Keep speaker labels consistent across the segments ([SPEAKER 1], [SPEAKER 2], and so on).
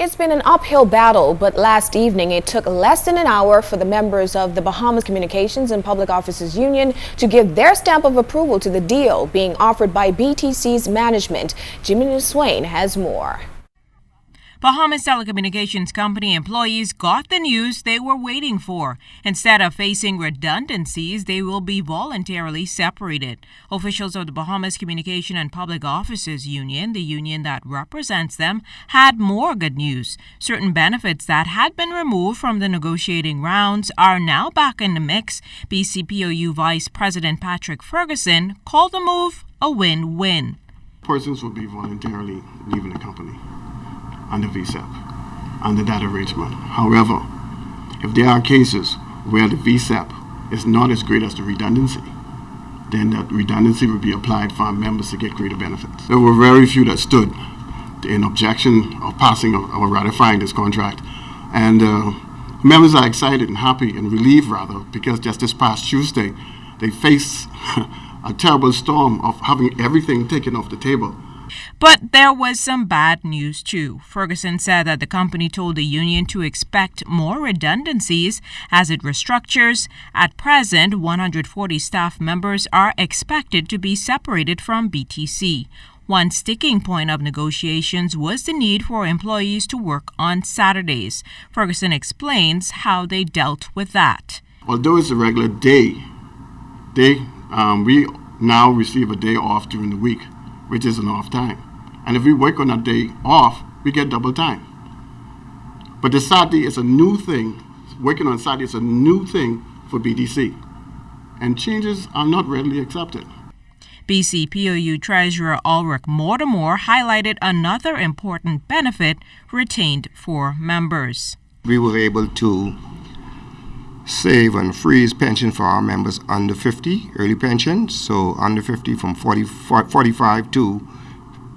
[SPEAKER 1] It's been an uphill battle, but last evening it took less than an hour for the members of the Bahamas Communications and Public Officers Union to give their stamp of approval to the deal being offered by BTC's management. Jimmy Swain has more.
[SPEAKER 2] Bahamas Telecommunications Company employees got the news they were waiting for. Instead of facing redundancies, they will be voluntarily separated. Officials of the Bahamas Communication and Public Officers Union, the union that represents them, had more good news. Certain benefits that had been removed from the negotiating rounds are now back in the mix. BCPOU Vice President Patrick Ferguson called the move a win-win.
[SPEAKER 3] Persons will be voluntarily leaving the company under VSEP, under that arrangement. However, if there are cases where the VSEP is not as great as the redundancy, then that redundancy will be applied for our members to get greater benefits. There were very few that stood in objection of passing or ratifying this contract. And members are excited and happy and relieved, rather, because just this past Tuesday, they faced a terrible storm of having everything taken off the table.
[SPEAKER 2] But there was some bad news, too. Ferguson said that the company told the union to expect more redundancies as it restructures. At present, 140 staff members are expected to be separated from BTC. One sticking point of negotiations was the need for employees to work on Saturdays. Ferguson explains how they dealt with that.
[SPEAKER 3] Although it's a regular day, we now receive a day off during the week, which is an off time. And if we work on a day off, we get double time. But the Saturday is a new thing. Working on Saturday is a new thing for BTC. And changes are not readily accepted.
[SPEAKER 2] BCPOU Treasurer Ulrich Mortimer highlighted another important benefit retained for members.
[SPEAKER 4] We were able to save and freeze pension for our members under 50, early pension. So under 50 from 45 to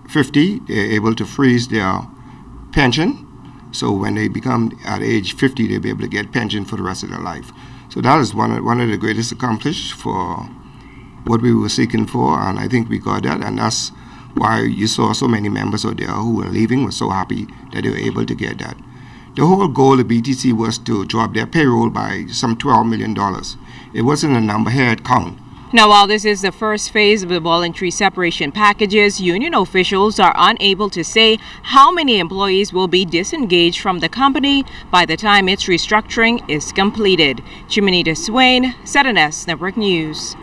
[SPEAKER 4] 50, they're able to freeze their pension. So when they become at age 50, they'll be able to get pension for the rest of their life. So that is one of the greatest accomplishments for what we were seeking for, and I think we got that, and that's why you saw so many members out there who were leaving were so happy that they were able to get that. The whole goal of BTC was to drop their payroll by some $12 million. It wasn't a number here at count.
[SPEAKER 2] Now, while this is the first phase of the voluntary separation packages, union officials are unable to say how many employees will be disengaged from the company by the time its restructuring is completed. Jimmy Swain, 7S Network News.